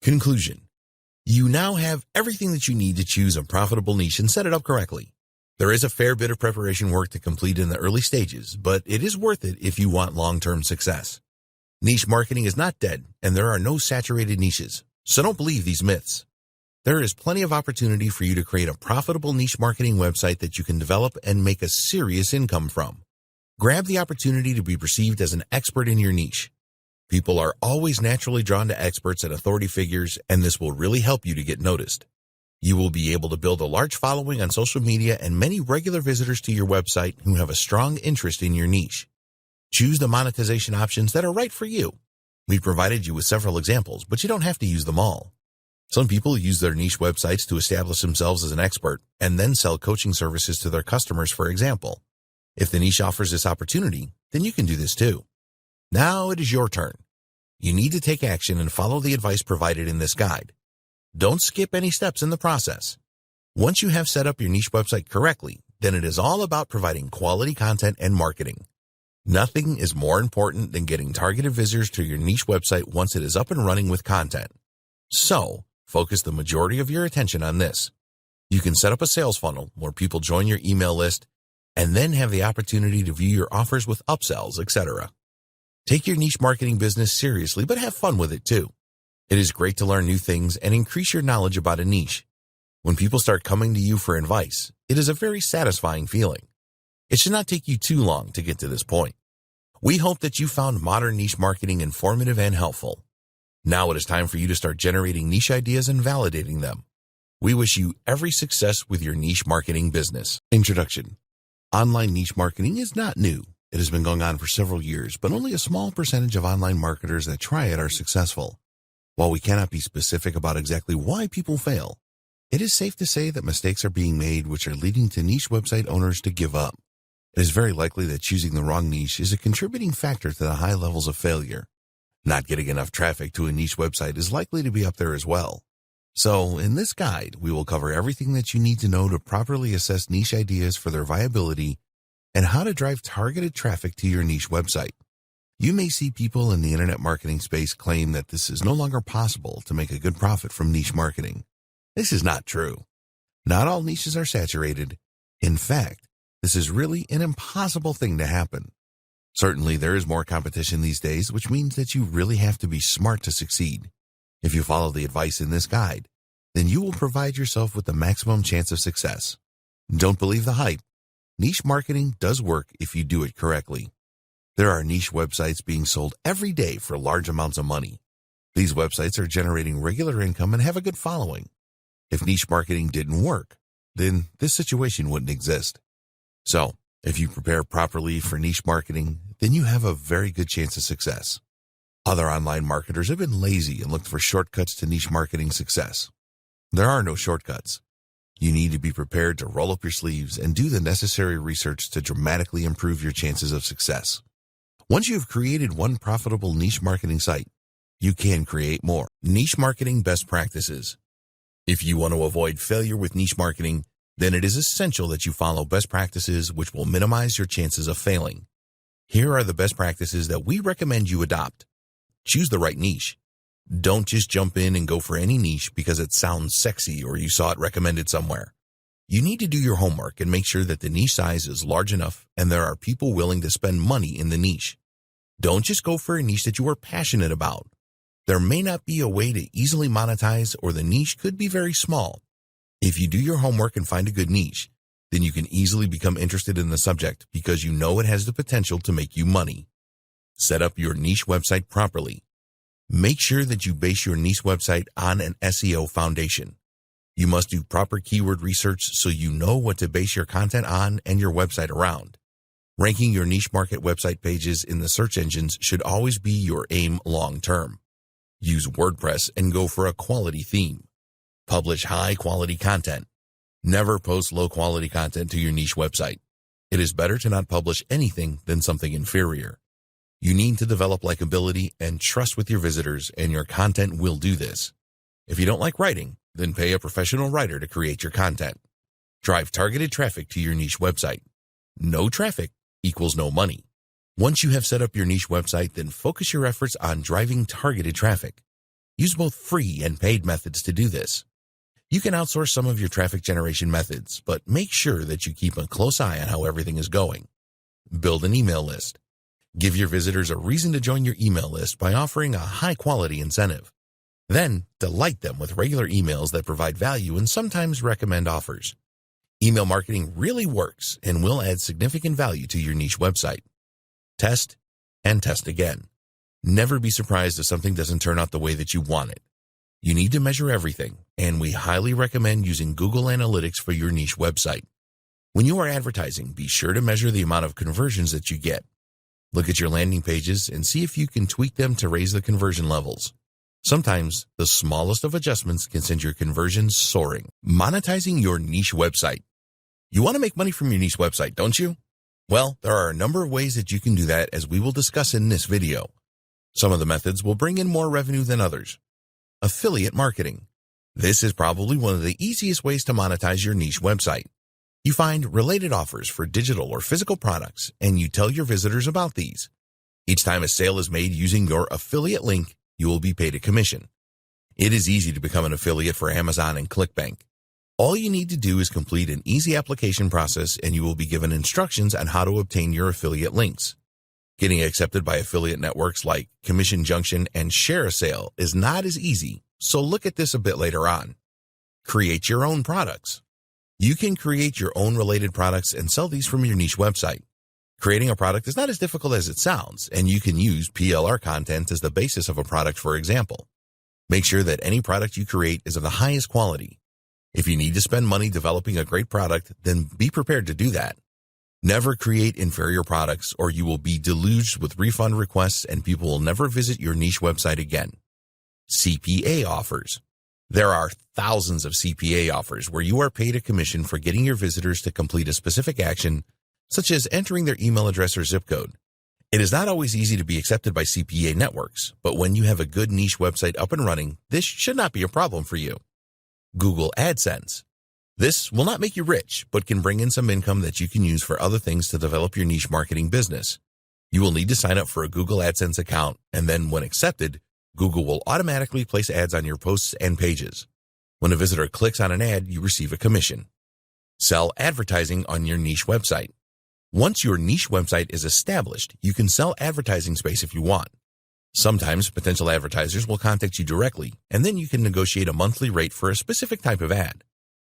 Conclusion. You now have everything that you need to choose a profitable niche and set it up correctly. There is a fair bit of preparation work to complete in the early stages, but it is worth it if you want long-term success. Niche marketing is not dead, and there are no saturated niches, so don't believe these myths. There is plenty of opportunity for you to create a profitable niche marketing website that you can develop and make a serious income from. Grab the opportunity to be perceived as an expert in your niche. People are always naturally drawn to experts and authority figures, and this will really help you to get noticed. You will be able to build a large following on social media and many regular visitors to your website who have a strong interest in your niche. Choose the monetization options that are right for you. We've provided you with several examples, but you don't have to use them all. Some people use their niche websites to establish themselves as an expert and then sell coaching services to their customers, for example. If the niche offers this opportunity, then you can do this too. Now it is your turn. You need to take action and follow the advice provided in this guide. Don't skip any steps in the process. Once you have set up your niche website correctly, then it is all about providing quality content and marketing. Nothing is more important than getting targeted visitors to your niche website once it is up and running with content. So, focus the majority of your attention on this. You can set up a sales funnel where people join your email list and then have the opportunity to view your offers with upsells, etc. Take your niche marketing business seriously, but have fun with it too. It is great to learn new things and increase your knowledge about a niche. When people start coming to you for advice, it is a very satisfying feeling. It should not take you too long to get to this point. We hope that you found modern niche marketing informative and helpful. Now it is time for you to start generating niche ideas and validating them. We wish you every success with your niche marketing business. Introduction. Online niche marketing is not new. It has been going on for several years, but only a small percentage of online marketers that try it are successful. While we cannot be specific about exactly why people fail, it is safe to say that mistakes are being made which are leading to niche website owners to give up. It is very likely that choosing the wrong niche is a contributing factor to the high levels of failure. Not getting enough traffic to a niche website is likely to be up there as well. So, in this guide, we will cover everything that you need to know to properly assess niche ideas for their viability and how to drive targeted traffic to your niche website. You may see people in the internet marketing space claim that this is no longer possible to make a good profit from niche marketing. This is not true. Not all niches are saturated. In fact, this is really an impossible thing to happen. Certainly, there is more competition these days, which means that you really have to be smart to succeed. If you follow the advice in this guide, then you will provide yourself with the maximum chance of success. Don't believe the hype. Niche marketing does work if you do it correctly. There are niche websites being sold every day for large amounts of money. These websites are generating regular income and have a good following. If niche marketing didn't work, then this situation wouldn't exist. So, if you prepare properly for niche marketing, then you have a very good chance of success. Other online marketers have been lazy and looked for shortcuts to niche marketing success. There are no shortcuts. You need to be prepared to roll up your sleeves and do the necessary research to dramatically improve your chances of success. Once you have created one profitable niche marketing site, you can create more. Niche marketing best practices. If you want to avoid failure with niche marketing, then it is essential that you follow best practices which will minimize your chances of failing. Here are the best practices that we recommend you adopt. Choose the right niche. Don't just jump in and go for any niche because it sounds sexy or you saw it recommended somewhere. You need to do your homework and make sure that the niche size is large enough and there are people willing to spend money in the niche. Don't just go for a niche that you are passionate about. There may not be a way to easily monetize, or the niche could be very small. If you do your homework and find a good niche, then you can easily become interested in the subject because you know it has the potential to make you money. Set up your niche website properly. Make sure that you base your niche website on an SEO foundation. You must do proper keyword research so you know what to base your content on and your website around. Ranking your niche market website pages in the search engines should always be your aim long term. Use WordPress and go for a quality theme. Publish high-quality content. Never post low-quality content to your niche website. It is better to not publish anything than something inferior. You need to develop likability and trust with your visitors, and your content will do this. If you don't like writing, then pay a professional writer to create your content. Drive targeted traffic to your niche website. No traffic equals no money. Once you have set up your niche website, then focus your efforts on driving targeted traffic. Use both free and paid methods to do this. You can outsource some of your traffic generation methods, but make sure that you keep a close eye on how everything is going. Build an email list. Give your visitors a reason to join your email list by offering a high-quality incentive. Then, delight them with regular emails that provide value and sometimes recommend offers. Email marketing really works and will add significant value to your niche website. Test and test again. Never be surprised if something doesn't turn out the way that you want it. You need to measure everything, and we highly recommend using Google Analytics for your niche website. When you are advertising, be sure to measure the amount of conversions that you get. Look at your landing pages and see if you can tweak them to raise the conversion levels. Sometimes, the smallest of adjustments can send your conversions soaring. Monetizing your niche website. You want to make money from your niche website, don't you? Well, there are a number of ways that you can do that, as we will discuss in this video. Some of the methods will bring in more revenue than others. Affiliate marketing. This is probably one of the easiest ways to monetize your niche website. You find related offers for digital or physical products, and you tell your visitors about these. Each time a sale is made using your affiliate link, you will be paid a commission. It is easy to become an affiliate for Amazon and ClickBank. All you need to do is complete an easy application process, and you will be given instructions on how to obtain your affiliate links. Getting accepted by affiliate networks like Commission Junction and ShareASale is not as easy, so look at this a bit later on. Create your own products. You can create your own related products and sell these from your niche website. Creating a product is not as difficult as it sounds, and you can use PLR content as the basis of a product, for example. Make sure that any product you create is of the highest quality. If you need to spend money developing a great product, then be prepared to do that. Never create inferior products, or you will be deluged with refund requests and people will never visit your niche website again. CPA offers. There are thousands of CPA offers where you are paid a commission for getting your visitors to complete a specific action, such as entering their email address or zip code. It is not always easy to be accepted by CPA networks, but when you have a good niche website up and running, this should not be a problem for you. Google AdSense. This will not make you rich, but can bring in some income that you can use for other things to develop your niche marketing business. You will need to sign up for a Google AdSense account, and then when accepted, Google will automatically place ads on your posts and pages. When a visitor clicks on an ad, you receive a commission. Sell advertising on your niche website. Once your niche website is established, you can sell advertising space if you want. Sometimes potential advertisers will contact you directly, and then you can negotiate a monthly rate for a specific type of ad.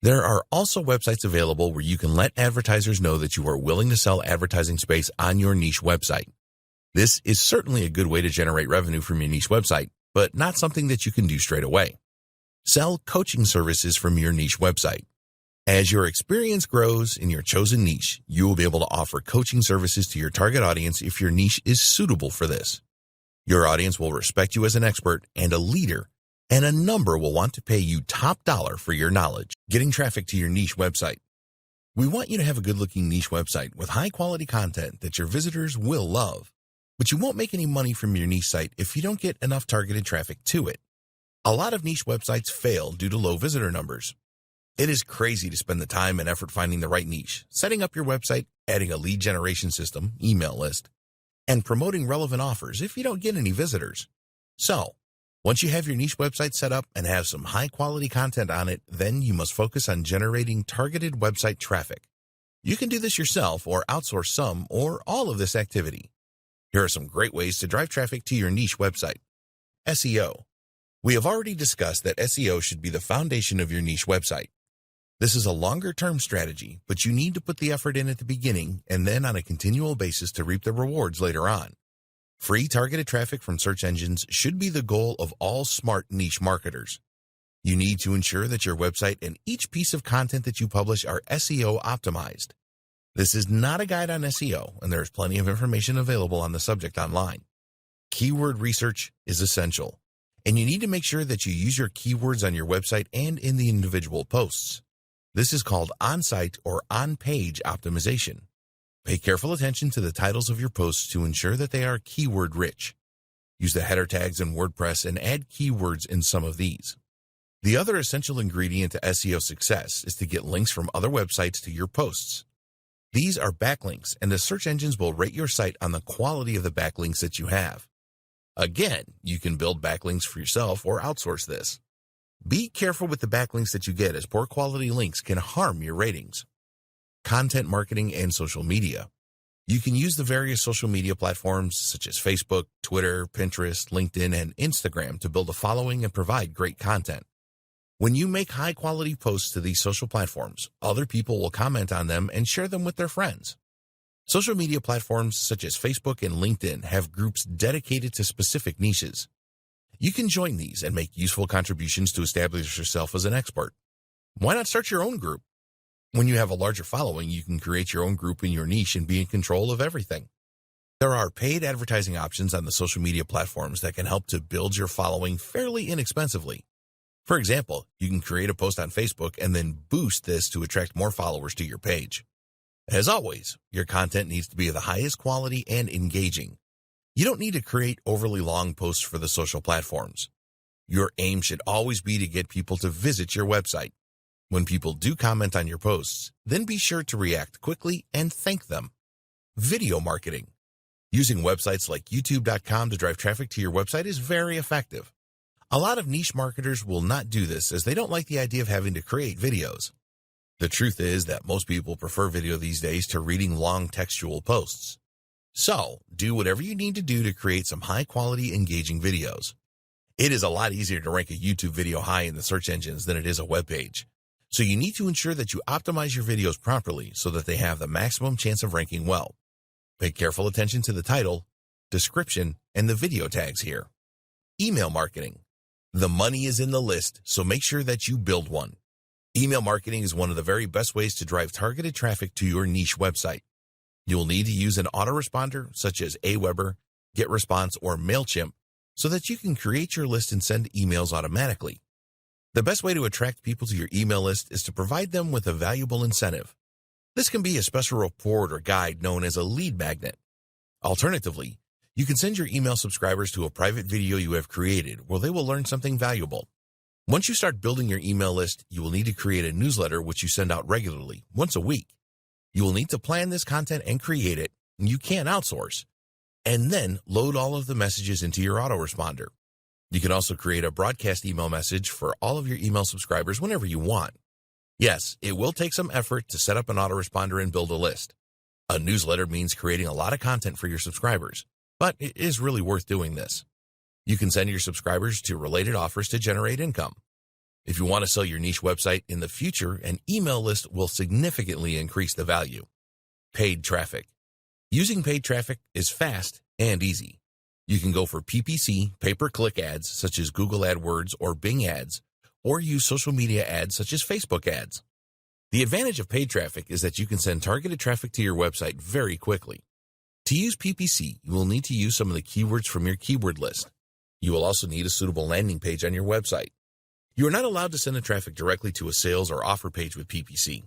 There are also websites available where you can let advertisers know that you are willing to sell advertising space on your niche website. This is certainly a good way to generate revenue from your niche website, but not something that you can do straight away. Sell coaching services from your niche website. As your experience grows in your chosen niche, you will be able to offer coaching services to your target audience if your niche is suitable for this. Your audience will respect you as an expert and a leader, and a number will want to pay you top dollar for your knowledge. Getting traffic to your niche website. We want you to have a good-looking niche website with high-quality content that your visitors will love. But you won't make any money from your niche site if you don't get enough targeted traffic to it. A lot of niche websites fail due to low visitor numbers. It is crazy to spend the time and effort finding the right niche, setting up your website, adding a lead generation system, email list, and promoting relevant offers if you don't get any visitors. So, once you have your niche website set up and have some high-quality content on it, then you must focus on generating targeted website traffic. You can do this yourself or outsource some or all of this activity. Here are some great ways to drive traffic to your niche website. SEO. We have already discussed that SEO should be the foundation of your niche website. This is a longer-term strategy, but you need to put the effort in at the beginning and then on a continual basis to reap the rewards later on. Free targeted traffic from search engines should be the goal of all smart niche marketers. You need to ensure that your website and each piece of content that you publish are SEO optimized. This is not a guide on SEO, and there is plenty of information available on the subject online. Keyword research is essential, and you need to make sure that you use your keywords on your website and in the individual posts. This is called on-site or on-page optimization. Pay careful attention to the titles of your posts to ensure that they are keyword-rich. Use the header tags in WordPress and add keywords in some of these. The other essential ingredient to SEO success is to get links from other websites to your posts. These are backlinks, and the search engines will rate your site on the quality of the backlinks that you have. Again, you can build backlinks for yourself or outsource this. Be careful with the backlinks that you get, as poor quality links can harm your ratings. Content marketing and social media. You can use the various social media platforms such as Facebook, Twitter, Pinterest, LinkedIn, and Instagram to build a following and provide great content. When you make high-quality posts to these social platforms, other people will comment on them and share them with their friends. Social media platforms such as Facebook and LinkedIn have groups dedicated to specific niches. You can join these and make useful contributions to establish yourself as an expert. Why not start your own group? When you have a larger following, you can create your own group in your niche and be in control of everything. There are paid advertising options on the social media platforms that can help to build your following fairly inexpensively. For example, you can create a post on Facebook and then boost this to attract more followers to your page. As always, your content needs to be of the highest quality and engaging. You don't need to create overly long posts for the social platforms. Your aim should always be to get people to visit your website. When people do comment on your posts, then be sure to react quickly and thank them. Video marketing. Using websites like YouTube.com to drive traffic to your website is very effective. A lot of niche marketers will not do this as they don't like the idea of having to create videos. The truth is that most people prefer video these days to reading long textual posts. So, do whatever you need to do to create some high-quality, engaging videos. It is a lot easier to rank a YouTube video high in the search engines than it is a web page. So you need to ensure that you optimize your videos properly so that they have the maximum chance of ranking well. Pay careful attention to the title, description, and the video tags here. Email marketing. The money is in the list, so make sure that you build one. Email marketing is one of the very best ways to drive targeted traffic to your niche website. You will need to use an autoresponder such as Aweber, GetResponse, or MailChimp so that you can create your list and send emails automatically. The best way to attract people to your email list is to provide them with a valuable incentive. This can be a special report or guide known as a lead magnet. Alternatively, you can send your email subscribers to a private video you have created where they will learn something valuable. Once you start building your email list, you will need to create a newsletter which you send out regularly, once a week. You will need to plan this content and create it, and you can outsource, and then load all of the messages into your autoresponder. You can also create a broadcast email message for all of your email subscribers whenever you want. Yes, it will take some effort to set up an autoresponder and build a list. A newsletter means creating a lot of content for your subscribers, but it is really worth doing this. You can send your subscribers to related offers to generate income. If you want to sell your niche website in the future, an email list will significantly increase the value. Paid traffic. Using paid traffic is fast and easy. You can go for PPC, pay-per-click ads such as Google AdWords or Bing ads, or use social media ads such as Facebook ads. The advantage of paid traffic is that you can send targeted traffic to your website very quickly. To use PPC, you will need to use some of the keywords from your keyword list. You will also need a suitable landing page on your website. You are not allowed to send the traffic directly to a sales or offer page with PPC.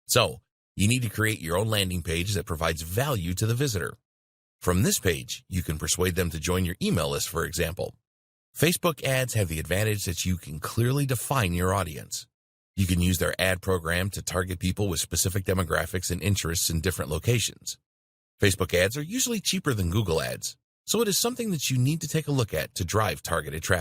So, you need to create your own landing page that provides value to the visitor. From this page, you can persuade them to join your email list, for example. Facebook ads have the advantage that you can clearly define your audience. You can use their ad program to target people with specific demographics and interests in different locations. Facebook ads are usually cheaper than Google ads, so it is something that you need to take a look at to drive targeted traffic.